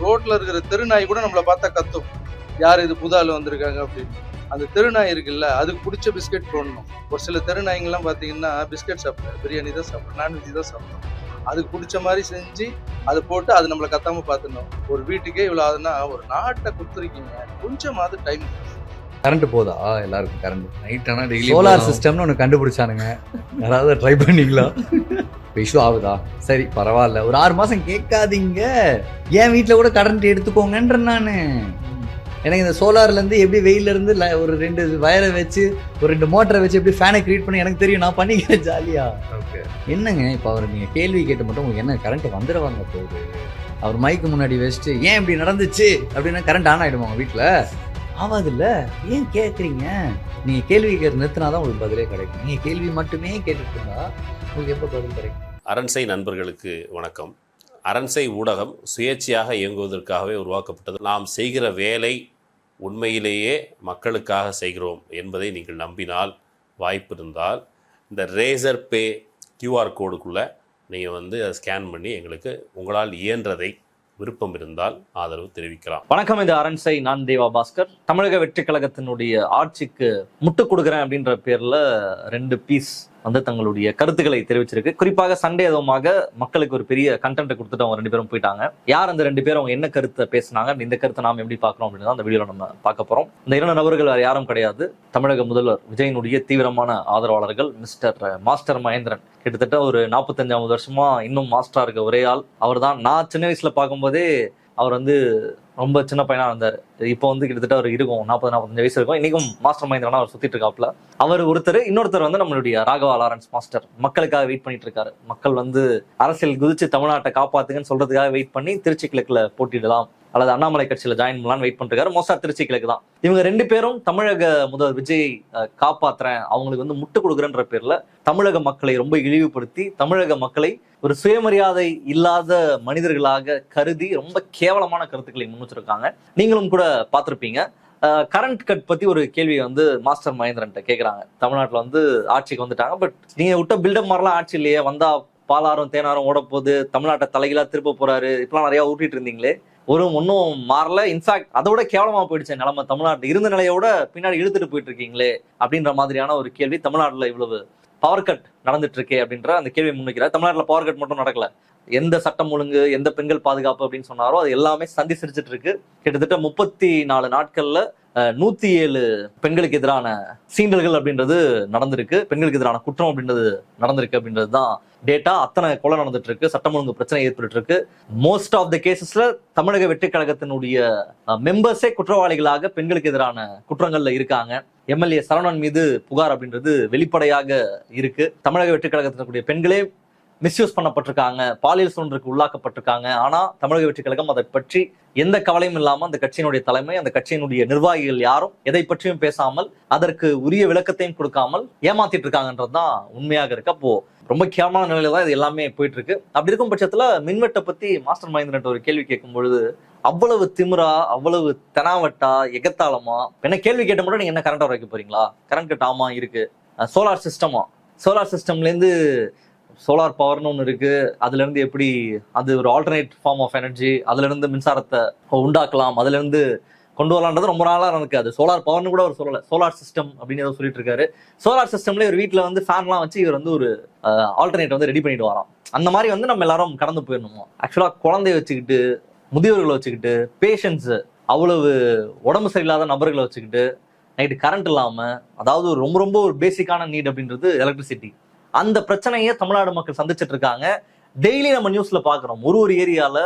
ரோட்ல இருக்கிற தெருநாய் கூட நம்மளை பார்த்தா கத்தும், யார் இது புது ஆள் வந்திருக்காங்க அப்படின்னு. அந்த தெருநாய் இருக்குல்ல, அதுக்கு பிடிச்ச பிஸ்கெட் போடணும். ஒரு சில தெருநாய்ங்கெல்லாம் பார்த்தீங்கன்னா பிஸ்கெட் சாப்பிடும், பிரியாணி தான் சாப்பிடும், நான்வெஜ் தான் சாப்பிடும். அதுக்கு பிடிச்ச மாதிரி செஞ்சு அதை போட்டு அது நம்மளை கத்தாம பார்த்துடணும். ஒரு வீட்டுக்கே இவ்வளோ ஆகுதுன்னா ஒரு நாட்டை கொடுத்துருக்கீங்க, கொஞ்சமாவது டைம். கரண்ட் போதா எல்லாருக்கும்? கரண்ட் நைட் ஆனால் டெய்லி சோலார் சிஸ்டம்னு ஒன்று கண்டுபிடிச்சானுங்க, யாராவது ட்ரை பண்ணீங்களா? இஷ்யூ ஆகுதா? சரி பரவாயில்ல, ஒரு 6 மாதம் கேட்காதீங்க, என் வீட்டில் கூட கரண்ட் எடுத்துக்கோங்கன்ற. நான் எனக்கு இந்த சோலார்லேருந்து எப்படி வெயிலேருந்து ஒரு 2 வயரை வச்சு ஒரு 2 மோட்டரை வச்சு எப்படி ஃபேனை க்ரியேட் பண்ணி எனக்கு தெரியும், நான் பண்ணிக்கிறேன் ஜாலியாக. ஓகே என்னங்க இப்போ அவர் நீங்கள் கேள்வி கேட்ட மட்டும் உங்களுக்கு என்ன கரண்ட் வந்துடுவாங்க போகுது? அவர் மைக்கு முன்னாடி வச்சுட்டு ஏன் இப்படி நடந்துச்சு அப்படின்னா கரண்ட் ஆன் ஆகிடுமா உங்கள் வீட்டில்? ஆகாதுல்ல, ஏன் கேட்குறீங்க? நீங்கள் கேள்வி கேட்க நிறுத்தினா தான் உங்களுக்கு பதிலே கிடைக்கும். நீங்கள் கேள்வி மட்டுமே கேட்டுட்டு இருந்தா உங்களுக்கு எப்போ பதில் கிடைக்கும்? அரண்சை நண்பர்களுக்கு வணக்கம். அரண்சை ஊடகம் சுயேட்சையாக இயங்குவதற்காகவே உருவாக்கப்பட்டது. நாம் செய்கிற வேலை உண்மையிலேயே மக்களுக்காக செய்கிறோம் என்பதை நீங்கள் நம்பினால், வாய்ப்பு இருந்தால் இந்த ரேசர் பே QR கோடுக்குள்ளே நீங்கள் அதை ஸ்கேன் பண்ணி எங்களுக்கு உங்களால் இயன்றதை விருப்பம் இருந்தால் ஆதரவு தெரிவிக்கலாம். வணக்கம், இது அரண்சை. நான் தேவா பாஸ்கர். தமிழக வெற்றி கழகத்தினுடைய ஆட்சிக்கு முட்டு கொடுக்குறேன் அப்படின்ற பேர்ல 2 பீஸ் தங்களுடைய கருத்துக்களை தெரிவிச்சிருக்கு. குறிப்பாக சண்டே அதுவுமாக மக்களுக்கு ஒரு பெரிய கண்டென்ட் கொடுத்துட்டு அவங்க 2 பேரும் போயிட்டாங்க. யார் அந்த 2 பேரும், அவங்க என்ன கருத்தை பேசினாங்க, இந்த கருத்தை நாம் எப்படி பார்க்கணும் அப்படின்னு தான் அந்த வீடியோல நம்ம பார்க்க போறோம். இந்த 2 நபர்கள் வேறு யாரும் கிடையாது, தமிழக முதல்வர் விஜயனுடைய தீவிரமான ஆதரவாளர்கள். மிஸ்டர் மாஸ்டர் மகேந்திரன் கிட்டத்தட்ட ஒரு 45 வருஷமா இன்னும் மாஸ்டரா இருக்க ஒரே ஆள் அவர் தான். நான் சின்ன வயசுல பார்க்கும்போதே அவர் ரொம்ப சின்ன பையனா இருந்தார். இப்போ கிட்டத்தட்ட ஒரு இருக்கும் 40-45 வயசு இருக்கும். இன்னைக்கும் மாஸ்டர் மகேந்திரனா அவர் சுத்திட்டு இருக்காப்புல. அவர் ஒருத்தர். இன்னொருத்தர் நம்மளுடைய ராகவா லாரன்ஸ் மாஸ்டர் மக்களுக்காக வெயிட் பண்ணிட்டு இருக்காரு. மக்கள் அரசியல் குதிச்சு தமிழ்நாட்டை காப்பாத்துங்கன்னு சொல்றதுக்காக வெயிட் பண்ணி திருச்சி கிழக்குல போட்டிடலாம் அல்லது அண்ணாமலை கட்சியில ஜாயின் பண்ணலான்னு வெயிட் பண்ணிருக்காரு. மோஸ்டா திருச்சி கிழக்கு தான். இவங்க 2 பேரும் தமிழக முதல்வர் விஜய் காப்பாத்துறேன், அவங்களுக்கு முட்டு கொடுக்குறேன்ற பேர்ல தமிழக மக்களை ரொம்ப இழிவுபடுத்தி, தமிழக மக்களை ஒரு சுயமரியாதை இல்லாத மனிதர்களாக கருதி ரொம்ப கேவலமான கருத்துக்களை முன்வச்சிருக்காங்க. நீங்களும் கூட பார்த்திருப்பீங்க. கரண்ட் கட் பத்தி ஒரு கேள்வி மாஸ்டர் மகேந்திரன்ட்ட கேட்கறாங்க. தமிழ்நாட்டுல ஆட்சிக்கு வந்துட்டாங்க, பட் நீங்க விட்ட பில்டப் மாதிரிலாம் ஆட்சி இல்லையே, வந்தா பாலாரும் தேனாரும் ஓட போகுது, தமிழ்நாட்டை தலைகீழா திருப்ப போறாரு, இப்பெல்லாம் நிறைய ஊட்டிட்டு இருந்தீங்களே, ஒன்னும் மாறல. இன்ஃபேக்ட் அதோட கேவலமா போயிடுச்சு நிலைமை, தமிழ்நாட்டு இருந்த நிலையோட பின்னாடி இழுத்துட்டு போயிட்டு இருக்கீங்களே அப்படின்ற மாதிரியான ஒரு கேள்வி. தமிழ்நாட்டுல இவ்வளவு பவர் கட் நடந்துட்டு இருக்கே அப்படின்ற அந்த கேள்வி முன்வைக்கிறார். தமிழ்நாட்டுல பவர் கட் மட்டும் நடக்கல, எந்த சட்டம் ஒழுங்கு, எந்த பெண்கள் பாதுகாப்பு அப்படின்னு சொன்னாரோ அது எல்லாமே சந்தி சிரிச்சிட்டு இருக்கு. கிட்டத்தட்ட 34 நாட்கள்ல 107 பெண்களுக்கு எதிரான சீண்டல்கள் அப்படின்றது நடந்திருக்கு, பெண்களுக்கு எதிரான குற்றம் அப்படின்றது நடந்திருக்கு அப்படின்றது தான் டேட்டா. அத்தனை கொலை நடந்துட்டு இருக்கு, சட்டம் ஒழுங்கு பிரச்சனை ஏற்பட்டு இருக்கு. மோஸ்ட் ஆஃப் த கேசஸ்ல தமிழக வெற்றி கழகத்தினுடைய மெம்பர்ஸே குற்றவாளிகளாக பெண்களுக்கு எதிரான குற்றங்கள்ல இருக்காங்க. MLA சரவணன் மீது புகார் அப்படின்றது வெளிப்படையாக இருக்கு. தமிழக வெற்றி கழகத்தினுடைய பெண்களே மிஸ்யூஸ் பண்ணப்பட்டிருக்காங்க, பாலியல் சூழலுக்கு உள்ளாக்கப்பட்டிருக்காங்க. ஆனா தமிழக வெற்றி கழகம் அதை பற்றி எந்த கவலையும் இல்லாம அந்த கட்சியினுடைய தலைமை, அந்த கட்சியினுடைய நிர்வாகிகள் யாரும் எதை பற்றியும் பேசாமல், அதற்கு உரிய விளக்கத்தையும் கொடுக்காமல் ஏமாத்திட்டு இருக்காங்கன்றதுதான் உண்மையாக இருக்கு. அப்போ ரொம்ப கேவலமான நிலையில தான் இது எல்லாமே போயிட்டு இருக்கு. அப்படி இருக்கும் பட்சத்துல மின்வெட்டை பத்தி மாஸ்டர் மகேந்திரன் ஒரு கேள்வி கேட்கும் பொழுது அவ்வளவு திமிரா, அவ்வளவு தெனாவட்டா, எகத்தாளமா, என்ன கேள்வி கேட்ட மட்டும் நீங்க என்ன கரண்ட் வைக்க போறீங்களா? கரண்ட் கட் ஆமா இருக்கு. சோலார் சிஸ்டம்ல இருந்து சோலார் பவர்னு ஒன்று இருக்கு, அதுல இருந்து எப்படி அது ஒரு ஆல்டர்னேட் ஃபார்ம் ஆஃப் எனர்ஜி, அதுல இருந்து மின்சாரத்தை உண்டாக்கலாம், அதுல இருந்து கொண்டு வரலான்றது ரொம்ப நாளா எனக்கு. அது சோலார் பவர்னு கூட அவர் சொல்லல, சோலார் சிஸ்டம் அப்படின்னு ஏதோ சொல்லிட்டு இருக்காரு. சோலார் சிஸ்டம்ல ஒரு வீட்டுல ஃபேன்லாம் வச்சு இவர் ஒரு ஆல்டர்னேட் ரெடி பண்ணிட்டு வரோம். அந்த மாதிரி நம்ம எல்லாரும் கடந்து போயிடணுமோ? ஆக்சுவலா குழந்தைய வச்சுக்கிட்டு, முதியவர்களை வச்சுக்கிட்டு, பேஷண்ட்ஸ், அவ்வளவு உடம்பு சரியில்லாத நபர்களை வச்சுக்கிட்டு நைட்டு கரண்ட் இல்லாம, அதாவது ரொம்ப ரொம்ப ஒரு பேசிக்கான நீட் அப்படின்றது எலக்ட்ரிசிட்டி. அந்த பிரச்சனையை தமிழ்நாடு மக்கள் சந்திச்சுட்டு இருக்காங்க. டெய்லி நம்ம நியூஸ்ல பாக்குறோம், ஒரு ஏரியால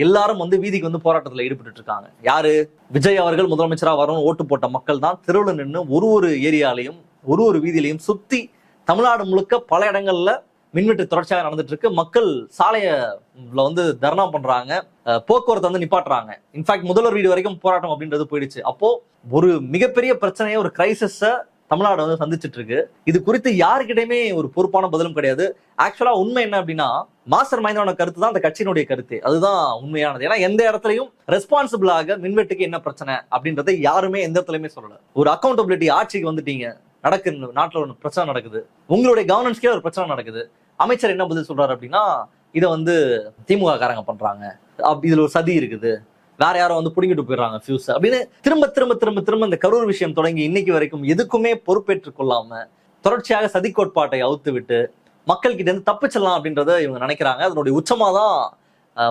எல்லாரும் வீதிக்கு போராட்டத்துல ஈடுபட்டு இருக்காங்க. யாரு? விஜய் அவர்கள் முதலமைச்சரா வரணும் ஓட்டு போட்ட மக்கள் தான் தெருவில் நின்று ஒரு ஏரியாலையும் ஒரு வீதியிலையும் சுத்தி தமிழ்நாடு முழுக்க பல இடங்கள்ல மின்வெட்டு தொடர்ச்சியாக நடந்துட்டு இருக்கு. மக்கள் சாலையில தர்ணா பண்றாங்க, போக்குவரத்து நிப்பாட்டுறாங்க. இன்ஃபேக்ட் முதல்வர் வீடு வரைக்கும் போராட்டம் அப்படின்றது போயிடுச்சு. அப்போ ஒரு மிகப்பெரிய பிரச்சனையை, ஒரு கிரைசிஸ தமிழ்நாடு சந்திச்சுட்டு இருக்கு. இது குறித்து யாருக்கிட்டையுமே ஒரு பொறுப்பான பதிலும் கிடையாது. ஆக்சுவலா உண்மை என்ன அப்படின்னா, மாஸ்டர் மகேந்திரனோட கருத்து தான் அந்த கட்சியினுடைய கருத்து, அதுதான் உண்மையானது. ஏன்னா எந்த இடத்துலையும் ரெஸ்பான்சிபிளாக மின்வெட்டுக்கு என்ன பிரச்சனை அப்படின்றத யாருமே எந்த இடத்துலயுமே சொல்லல. ஒரு அக்கௌண்டபிலிட்டி, ஆட்சிக்கு வந்துட்டீங்க, நாட்டுல ஒரு பிரச்சனை நடக்குது, உங்களுடைய கவர்னன்ஸ்க்கே ஒரு பிரச்சனை நடக்குது, அமைச்சர் என்ன பதில் சொல்றாரு அப்படின்னா, இதை வந்து திமுக காரங்க பண்றாங்க, இதுல ஒரு சதி இருக்குது, வேற யாரும் வந்து புடிங்கிட்டு போயிடுறாங்க ஃபியூஸ் அப்படின்னு திரும்ப திரும்ப திரும்ப திரும்ப இந்த கரூர் விஷயம் தொடங்கி இன்னைக்கு வரைக்கும் எதுக்குமே பொறுப்பேற்றுக் கொள்ளாம தொடர்ச்சியாக சதி கோட்பாட்டை அவுத்து விட்டு மக்கள் கிட்ட இருந்து தப்பிச்சிடலாம் அப்படின்றத இவங்க நினைக்கிறாங்க. அதனுடைய உச்சமா தான்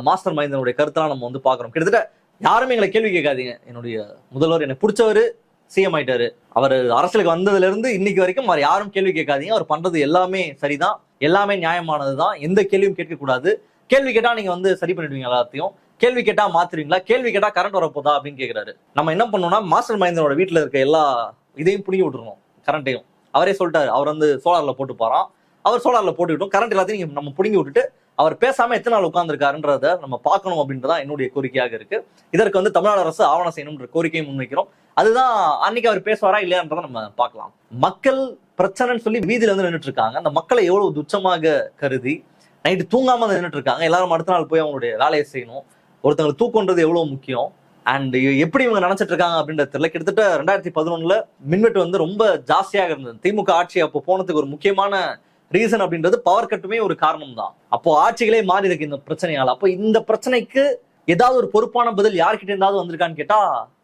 மாஸ்டர் மைந்தனுடைய கருத்தெல்லாம் நம்ம வந்து பாக்குறோம். கிட்டத்தட்ட யாருமே எங்களை கேள்வி கேட்காதீங்க, என்னுடைய முதல்வர் எனக்கு பிடிச்சவரு சிஎம் ஆயிட்டாரு, அவர் அரசியலுக்கு வந்ததுல இருந்து இன்னைக்கு வரைக்கும் அவர் யாரும் கேள்வி கேட்காதீங்க, அவர் பண்றது எல்லாமே சரிதான், எல்லாமே நியாயமானதுதான், எந்த கேள்வியும் கேட்கக்கூடாது, கேள்வி கேட்டா நீங்க வந்து சரி பண்ணிடுவீங்க எல்லாத்தையும், கேள்வி கேட்டா மாத்துறீங்களா, கேள்வி கேட்டா கரண்ட் வரப்போதா அப்படின்னு கேட்கிறாரு. நம்ம என்ன பண்ணோம்னா மாஸ்டர் மைந்தனோட வீட்டுல இருக்க எல்லா இதையும் புடிங்கி விட்டுருணும், கரண்ட்டையும். அவரே சொல்லிட்டாரு, அவர் வந்து சோலார்ல போட்டு போறான், அவர் சோலார்ல போட்டுக்கிட்டோம், கரண்ட் எல்லாத்தையும் நீங்க நம்ம புடுங்கி விட்டுட்டு அவர் பேசாம எத்தனை நாள் உட்கார்ந்துருக்காருன்றத நம்ம பார்க்கணும் அப்படின்றதா என்னுடைய கோரிக்கையாக இருக்கு. இதற்கு வந்து தமிழ்நாடு அரசு ஆவணம் செய்யணும்ன்ற கோரிக்கையை முன்வைக்கிறோம். அதுதான் அன்னைக்கு அவர் பேசுவாரா இல்லையான்றதை நம்ம பார்க்கலாம். மக்கள் பிரச்சனைன்னு சொல்லி வீதியில வந்து நின்றுட்டு இருக்காங்க. அந்த மக்களை எவ்வளவு துச்சமாக கருதி நைட்டு தூங்காம நின்றுட்டு இருக்காங்க. எல்லாரும் அடுத்த நாள் போய் அவங்களுடைய வேலையை செய்யணும். ஒருத்தவங்களுக்கு தூக்கம்ன்றது எவ்வளவு முக்கியம், அண்ட் எப்படி இவங்க நினைச்சிட்டு இருக்காங்க அப்படின்றது தெரியல. கிட்டத்தட்ட 2011 மின்வெட்டு வந்து ரொம்ப ஜாஸ்தியாக இருந்தது. திமுக ஆட்சி அப்போ போனதுக்கு ஒரு முக்கியமான ரீசன் அப்படின்றது பவர் கட்டுமே ஒரு காரணம் தான். அப்போ ஆட்சிகளே மாறி இருக்கு இந்த பிரச்சனையால. அப்போ இந்த பிரச்சனைக்கு ஏதாவது ஒரு பொறுப்பான பதில் யார்கிட்ட இருந்தாவது வந்திருக்கான்னு கேட்டா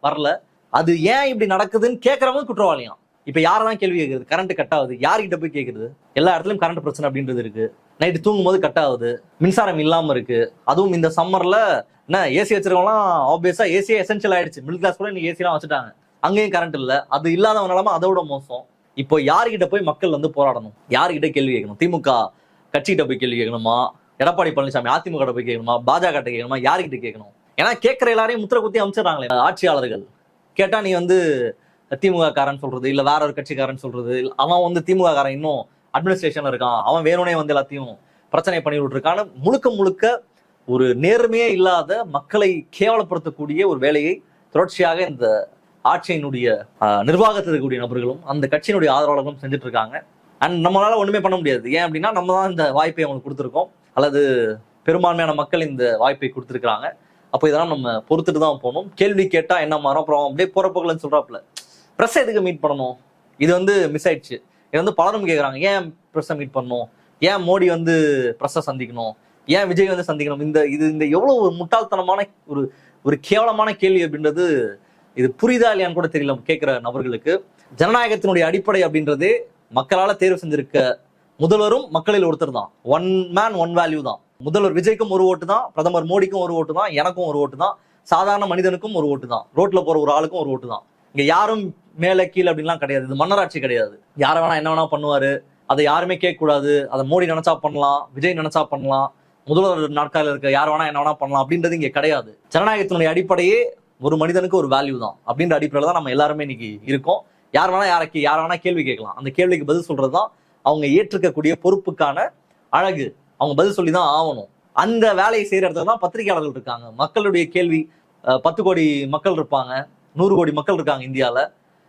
வரல. அது ஏன் இப்படி நடக்குதுன்னு கேட்கறவங்க குற்றவாளியாம். இப்ப யாரெல்லாம் கேள்வி கேட்கறது, கரண்ட் கட் ஆகுது, யார்கிட்ட போய் கேட்கறது? எல்லா இடத்துலயும் கரண்ட் பிரச்சனை அப்படின்றது இருக்கு. நைட்டு தூங்கும் போது கட் ஆகுது, மின்சாரம் இல்லாம இருக்கு. அதுவும் இந்த சம்மர்ல என்ன ஏசி வச்சிருக்கவங்களாம் ஆப்வியஸா ஏசியே எசென்சியல் ஆயிடுச்சு. மிடில் கிளாஸ் கூட இன்னைக்கு ஏசி எல்லாம் வச்சுட்டாங்க, அங்கேயும் கரண்ட் இல்ல. அது இல்லாதவனாலமா அதோட மோசம். இப்போ யார்கிட்ட போய் மக்கள் வந்து போராடணும், யார்கிட்ட கேள்வி கேட்கணும்? திமுக கட்சிகிட்ட போய் கேள்வி கேட்கணுமா, எடப்பாடி பழனிசாமி அதிமுக போய் கேட்கணுமா, பாஜக கிட்ட கேட்கணுமா, யார்கிட்ட கேட்கணும்? ஏன்னா கேட்கிற எல்லாரையும் முத்திர குத்தி அமைச்சிடறாங்களே ஆட்சியாளர்கள். கேட்டா நீ வந்து திமுக காரன் சொல்றது, இல்ல வேற ஒரு கட்சிக்காரன் சொல்றது, அவன் வந்து திமுக காரன் இன்னும் அட்மினிஸ்ட்ரேஷன்ல இருக்கான், அவன் வேணும்னே வந்து எல்லாத்தையும் பிரச்சனை பண்ணி விட்டுருக்கான்னு முழுக்க முழுக்க ஒரு நேர்மையே இல்லாத மக்களை கேவலப்படுத்தக்கூடிய ஒரு வேலையை தொடர்ச்சியாக இந்த ஆட்சியினுடைய நிர்வாகத்தில் இருக்கக்கூடிய நபர்களும் அந்த கட்சியினுடைய ஆதரவாளர்களும் செஞ்சுட்டு இருக்காங்க. அண்ட் நம்மளால ஒண்ணுமே பண்ண முடியாது. ஏன் அப்படின்னா நம்ம தான் இந்த வாய்ப்பை அவங்களுக்கு கொடுத்துருக்கோம், அல்லது பெரும்பான்மையான மக்கள் இந்த வாய்ப்பை கொடுத்துருக்காங்க. அப்போ இதெல்லாம் நம்ம பொறுத்துட்டு தான் போகணும். கேள்வி கேட்டா என்ன மாறும், அப்புறம் அப்படியே போறப்போக்கலன்னு சொல்றாப்புல ப்ரெஸ் எதுக்கு மீட் பண்ணணும், இது வந்து மிஸ் ஆயிடுச்சு. இது வந்து பலரும் கேட்குறாங்க, ஏன் ப்ரெஸ்ஸை மீட் பண்ணணும், ஏன் மோடி வந்து ப்ரெஸ்ஸை சந்திக்கணும், ஏன் விஜய் வந்து சந்திக்கணும்? இந்த எவ்வளவு ஒரு முட்டாள்தனமான ஒரு கேவலமான கேள்வி அப்படின்றது இது புரியுதா இல்லையான்னு கூட தெரியல கேட்கிற நபர்களுக்கு. ஜனநாயகத்தினுடைய அடிப்படை அப்படின்றதே மக்களால தேர்வு செஞ்சிருக்க முதல்வரும் மக்களில் ஒருத்தர் தான். ஒன் மேன் ஒன் வேல்யூ தான். முதல்வர் விஜய்க்கும் ஒரு ஓட்டு தான், பிரதமர் மோடிக்கும் ஒரு ஓட்டு தான், எனக்கும் ஒரு ஓட்டு தான், சாதாரண மனிதனுக்கும் ஒரு ஓட்டு தான், ரோட்ல போற ஒரு ஆளுக்கும் ஒரு ஓட்டு தான். இங்க யாரும் மேல கீழே அப்படின்லாம் கிடையாது. இது மன்னராட்சி கிடையாது. யார வேணா என்ன வேணா பண்ணுவாரு, அதை யாருமே கேட்க கூடாது. அதை மோடி நினைச்சா பண்ணலாம், விஜய் நினைச்சா பண்ணலாம், முதல்வர் நாட்கால இருக்க யார் வேணா என்ன வேணா பண்ணலாம் அப்படின்றது இங்க கிடையாது. ஜனநாயகத்தினுடைய அடிப்படையே ஒரு மனிதனுக்கு ஒரு வேல்யூ தான். அப்படின்ற அடிப்படையில தான் நம்ம எல்லாருமே இன்னைக்கு இருக்கோம். யார் வேணா கேள்வி கேட்கலாம். அந்த கேள்விக்கு பதில் சொல்றதுதான் அவங்க ஏற்றுக்கக்கூடிய பொறுப்புக்கான அழகு. அவங்க பதில் சொல்லி தான் ஆகணும். அந்த வேலையை செய்யற இடத்துல தான் பத்திரிகையாளர்கள் இருக்காங்க. மக்களுடைய கேள்வி 10 கோடி மக்கள் இருப்பாங்க, 100 கோடி மக்கள் இருக்காங்க இந்தியால.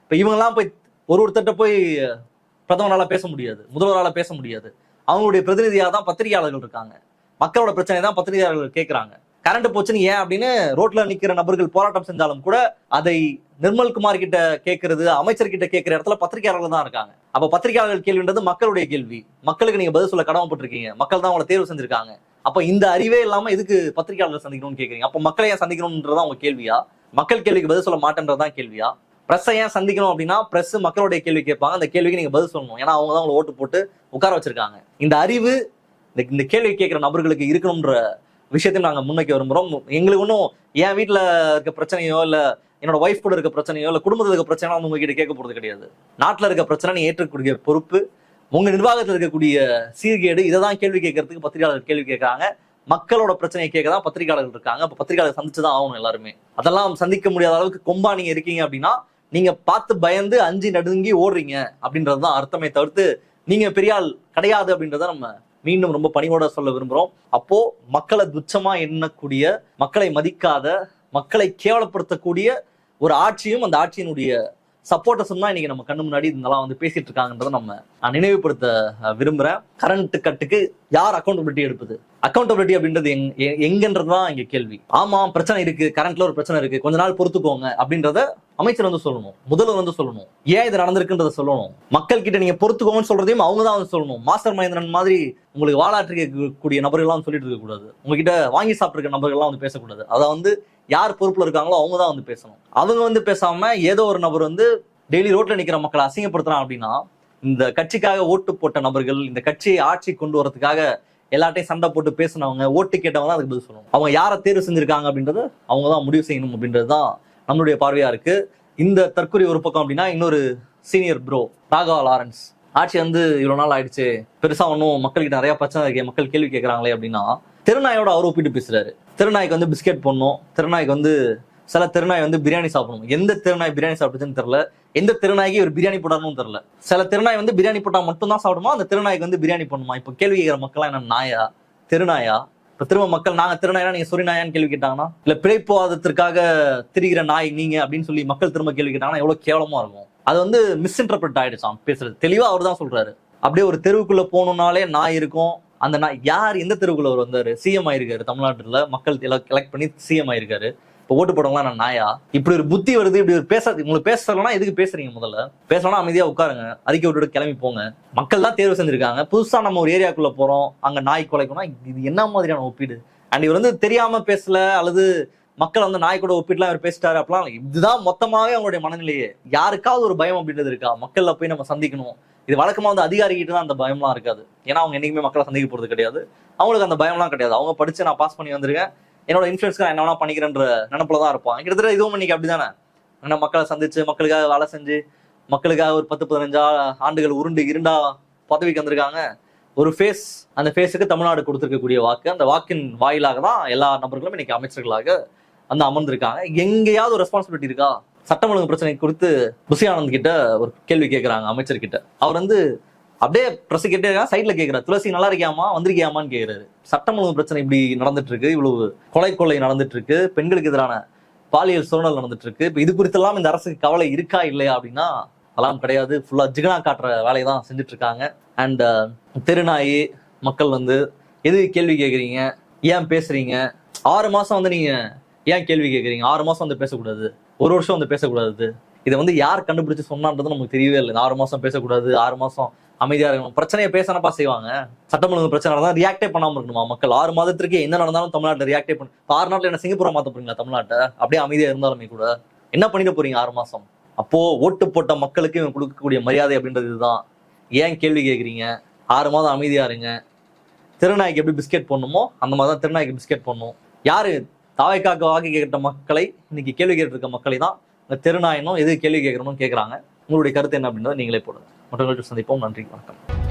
இப்ப இவங்கெல்லாம் போய் ஒருத்தட்ட போய் பிரதமரால பேச முடியாது, முதல்வரால பேச முடியாது. அவங்களுடைய பிரதிநிதியாக தான் பத்திரிகையாளர்கள் இருக்காங்க. மக்களோட பிரச்சனை தான் பத்திரிகையாளர்கள் கேட்கிறாங்க. கரண்ட் போச்சுன்னு ஏன் அப்படின்னு ரோட்ல நிக்கிற நபர்கள் போராட்டம் செஞ்சாலும் கூட அதை நிர்மல்குமார் கிட்ட கேட்கறது, அமைச்சர் கிட்ட கேட்கிற இடத்துல பத்திரிகையாளர்கள் தான் இருக்காங்க. அப்ப பத்திரிகையாளர்கள் கேள்வின்றது மக்களுடைய கேள்வி. மக்களுக்கு நீங்க பதில் சொல்ல கடமைப்பட்டிருக்கீங்க, மக்கள் தான் உங்களை தேர்வு செஞ்சிருக்காங்க. அப்ப இந்த அறிவே இல்லாம எதுக்கு பத்திரிகையாளர்கள் சந்திக்கணும்னு கேட்கறீங்க? அப்ப மக்களை ஏன் சந்திக்கணும்ன்றதான் உங்க கேள்வியா? மக்கள் கேள்விக்கு பதில் சொல்ல மாட்டேன்றதான் கேள்வியா? பிரஸ் ஏன் சந்திக்கணும் அப்படின்னா பிரஸ் மக்களுடைய கேள்வி கேட்பாங்க, அந்த கேள்விக்கு நீங்க பதில் சொல்லணும். ஏன்னா அவங்க தான் உங்களை ஓட்டு போட்டு உட்கார வச்சிருக்காங்க. இந்த அறிவு இந்த கேள்வி கேட்கிற நபர்களுக்கு இருக்கணும்ன்ற விஷயத்தையும் நாங்க முன்வைக்க விரும்புறோம். எங்களுக்கு ஒன்றும் என் வீட்டுல இருக்க பிரச்சனையோ இல்ல என்னோட ஒய்ஃப் கூட இருக்க பிரச்சனையோ இல்ல குடும்பத்தில் இருக்க பிரச்சனையோ உங்ககிட்ட கேட்க போறது கிடையாது. நாட்டுல இருக்க பிரச்சனை நீ ஏற்றக்கூடிய பொறுப்பு, உங்க நிர்வாகத்தில் இருக்கக்கூடிய சீர்கேடு, இதை தான் கேள்வி கேட்கறதுக்கு பத்திரிகையாளர்கள் கேள்வி கேட்கறாங்க. மக்களோட பிரச்சனையை கேட்க தான் பத்திரிகையாளர்கள் இருக்காங்க. அப்ப பத்திரிகையாளர் சந்திச்சுதான் ஆகணும் எல்லாருமே. அதெல்லாம் சந்திக்க முடியாத அளவுக்கு கொம்பா நீங்க இருக்கீங்க அப்படின்னா நீங்க பார்த்து பயந்து அஞ்சு நடுங்கி ஓடுறீங்க அப்படின்றதுதான் அர்த்தமே தவிர்த்து நீங்க பெரியாள் கிடையாது அப்படின்றத நம்ம மீண்டும் ரொம்ப பணிவோட சொல்ல விரும்புறோம். அப்போ மக்களை துச்சமா எண்ணக்கூடிய, மக்களை மதிக்காத, மக்களை கேவலப்படுத்தக்கூடிய ஒரு ஆட்சியும் அந்த ஆட்சியினுடைய சப்போர்ட்டர்ஸும் தான் இன்னைக்கு நம்ம கண்ணு முன்னாடி இதெல்லாம் வந்து பேசிட்டு இருக்காங்கன்றதை நான் நினைவுபடுத்த விரும்புறேன். கரண்ட் கட்டுக்கு யார் அக்கௌண்டபிலிட்டி எடுப்பது? அக்கௌண்டபிலிட்டி அப்படின்றது எங்கன்றதுதான் இங்க கேள்வி. ஆமா பிரச்சனை இருக்கு, கரண்ட்ல ஒரு பிரச்சனை இருக்கு, கொஞ்ச நாள் பொறுத்துக்கோங்க அப்படின்றத அமைச்சர் வந்து சொல்லணும், முதல்வர் வந்து சொல்லணும், ஏன் இது நடந்திருக்குன்றத சொல்லணும். மக்கள் கிட்ட நீங்க பொறுத்துக்கோங்கன்னு சொல்றதையும் அவங்க தான் வந்து சொல்லணும். மாஸ்டர் மகேந்திரன் மாதிரி உங்களுக்கு வாலாற்றி கேட்கக்கூடிய நபர்கள்லாம் சொல்லிட்டு இருக்க கூடாது, உங்ககிட்ட வாங்கி சாப்பிட்டு நபர்கள்லாம் வந்து பேசக்கூடாது. அதை வந்து யார் பொறுப்புல இருக்காங்களோ அவங்க தான் வந்து பேசணும். அவங்க வந்து பேசாம ஏதோ ஒரு நபர் வந்து டெய்லி ரோட்ல நிக்கிற மக்களை அசிங்கப்படுத்துறான் அப்படின்னா, இந்த கட்சிக்காக ஓட்டு போட்ட நபர்கள், இந்த கட்சியை ஆட்சி கொண்டு வரதுக்காக எல்லாட்டையும் சண்டை போட்டு பேசினவங்க, ஓட்டு கேட்டவங்க தான் அதுக்கு பதில் சொல்லணும். அவங்க யாரை தேர்வு செஞ்சிருக்காங்க அப்படின்றத அவங்க தான் முடிவு செய்யணும் அப்படின்றது தான் நம்மளுடைய பார்வையா இருக்கு. இந்த தற்கொலை ஒரு பக்கம் அப்படின்னா, இன்னொரு சீனியர் ப்ரோ ராகவா லாரன்ஸ், ஆட்சி வந்து இவ்வளவு நாள் ஆயிடுச்சு, பெருசா ஒன்றும் மக்கள்கிட்ட நிறைய பிரச்சனை இருக்கு, மக்கள் கேள்வி கேட்கறாங்களே அப்படின்னா, திருநாயோட அவர் ஒப்பிட்டு பேசுறாரு. திருநாய்க்கு வந்து பிஸ்கெட் போடணும், திருநாய்க்கு வந்து சில திருநாய் வந்து பிரியாணி சாப்பிடணும். எந்த திருநாய் பிரியாணி சாப்பிடுச்சுன்னு தெரியல, எந்த திருநாய்க்கு ஒரு பிரியாணி போடணும்னு தெரியல. சில திருநாய் வந்து பிரியாணி போட்டா மட்டும் தான் சாப்பிடுமா, அந்த திருநாய்க்கு வந்து பிரியாணி பண்ணுமா? இப்ப கேள்வி கேட்கிற மக்கள் என்ன நாயா திருநாயா? இப்ப திரும்ப மக்கள் நாங்க திருநாயா நீங்க சொறி நாயான்னு கேள்வி கேட்டாங்கன்னா, இல்ல பிழைப்புவாதத்திற்காக திரிகிற நாய் நீங்க அப்படின்னு சொல்லி மக்கள் திரும்ப கேள்வி கேட்டாங்கன்னா எவ்வளவு கேவலமா இருக்கும். அது வந்து மிஸ்இன்டர்பிரட் ஆயிடுச்சான் பேசுறது. தெளிவா அவர் தான் சொல்றாரு. அப்படியே ஒரு தெருவுக்குள்ள போகணும்னாலே நாய் இருக்கும். அந்த நாய் யார் எந்த தெருவுக்குள்ள அவர் வந்தாரு? சிஎம் ஆயிருக்காரு தமிழ்நாட்டுல, மக்கள் எலெக்ட் பண்ணி சிஎம் ஆயிருக்காரு. இப்போ ஓட்டு போடுவாங்களா நான் நாயா? இப்படி ஒரு புத்தி வருது, இப்படி ஒரு உங்களுக்கு பேசலன்னா எதுக்கு பேசுறீங்க? முதல்ல பேசலாம், அமைதியா உட்காருங்க, அறிக்கை விட்டுட்டு கிளம்பி போங்க. மக்கள் தான் தேர்வு செஞ்சிருக்காங்க. புதுசா நம்ம ஒரு ஏரியாக்குள்ள போறோம், அங்க நாய் குலைக்கணும், இது என்ன மாதிரியான ஒப்பீடு? அண்ட் இவர் வந்து தெரியாம பேசல, அல்லது மக்கள் வந்து நாய் கூட ஒப்பிட்டுலாம் இவர் பேசிட்டாரு அப்படிலாம். இதுதான் மொத்தமாவே அவங்களுடைய மனநிலையே. யாருக்காவது ஒரு பயம் அப்படின்றது இருக்கா? மக்கள்ல போய் நம்ம சந்திக்கணும். இது வழக்கமா வந்து அதிகாரிகிட்ட தான் அந்த பயம்லாம் இருக்காது. ஏன்னா அவங்க என்னைக்குமே மக்களை சந்திக்க போறது கிடையாது. அவங்களுக்கு அந்த பயம்லாம் கிடையாது. அவங்க படிச்சு நான் பாஸ் பண்ணி வந்திருக்கேன், என்னோட இன்ஃபுளுன்ஸ்க்கு என்ன வேணா பண்ணிக்கிறேன்ற நினைப்புல தான் இருப்பான். கிட்டத்தட்ட இதுவும் இன்னைக்கு அப்படிதானே. ஏன்னா மக்களை சந்திச்சு, மக்களுக்காக வேலை செஞ்சு, மக்களுக்காக ஒரு 10-15 ஆண்டுகள் உருண்டு இருண்டா பதவிக்கு வந்திருக்காங்க. ஒரு ஃபேஸ், அந்த ஃபேஸுக்கு தமிழ்நாடு கொடுத்துருக்கக்கூடிய வாக்கு, அந்த வாக்கின் வாயிலாக தான் எல்லா நபர்களும் இன்னைக்கு அமைச்சர்களாக வந்து அமர்ந்திருக்காங்க. எங்கேயாவது ஒரு ரெஸ்பான்சிபிலிட்டி இருக்கா? சட்டம் ஒழுங்கு பிரச்சனை குறித்து புசி ஆனந்த் கிட்ட ஒரு கேள்வி கேட்கிறாங்க அமைச்சர்கிட்ட. அவர் வந்து அப்படியே பிரஸ் கிட்டே சைட்ல கேட்கிறார், துளசி நல்லா இருக்கியாமா, வந்திருக்கியாமான்னு கேட்கிறாரு. சட்டம் ஒழுங்கு பிரச்சனை இப்படி நடந்துட்டு இருக்கு, இவ்வளவு கொலை நடந்துட்டு இருக்கு, பெண்களுக்கு எதிரான பாலியல் சூழல் நடந்துட்டு இருக்கு. இப்ப இது குறித்தெல்லாம் இந்த அரசுக்கு கவலை இருக்கா இல்லையா அப்படின்னா அதெல்லாம் கிடையாது. ஃபுல்லா ஜிகனா காட்டுற வேலையை தான் செஞ்சுட்டு இருக்காங்க. அண்ட் தெருநாயி மக்கள் வந்து எது கேள்வி கேட்குறீங்க, ஏன் பேசுறீங்க? 6 மாசம் வந்து நீங்க ஏன் கேள்வி கேட்குறீங்க? 6 மாசம் வந்து பேசக்கூடாது, 1 வருஷம் வந்து பேசக்கூடாது. இதை வந்து யார் கண்டுபிடிச்சு சொன்னான்றது நமக்கு தெரியவே இல்லை. 6 மாசம் பேசக்கூடாது, 6 மாசம் அமைதியா இருக்கணும். பிரச்சனையை பேசனப்பா செய்வாங்க. சட்டம் ஒழுங்கு பிரச்சனை நடந்தா ரியாக்டே பண்ணாம இருக்கணுமா மக்கள்? 6 மாதத்திற்கு என்ன நடந்தாலும் தமிழ்நாட்டில் ரியாக்டே பண்ண 6 நாட்டில் என்ன சிங்கப்பூரை மாத்த போறீங்களா தமிழ்நாட்டை? அப்படியே அமைதியா இருந்தாலுமே கூட என்ன பண்ணிட்டு போறீங்க 6 மாசம்? அப்போ ஓட்டு போட்ட மக்களுக்கு இவங்க கொடுக்கக்கூடிய மரியாதை அப்படின்றது இதுதான். ஏன் கேள்வி கேட்குறீங்க? 6 மாதம் அமைதியா இருங்க. திருநாய்க்கு எப்படி பிஸ்கெட் போடணுமோ அந்த மாதிரி தான் திருநாய்க்கு பிஸ்கெட் போடணும். யாரு தாவைக்காக வாக்கி கேட்ட மக்களை, இன்னைக்கு கேள்வி கேட்டு இருக்க மக்களை தான் இந்த திருநாயனும் எது கேள்வி கேட்கறணும் கேட்கறாங்க. உங்களுடைய கருத்து என்ன அப்படின்றத நீங்களே போடுங்க. மற்றவர்கள் சந்திப்போம். நன்றி, வணக்கம்.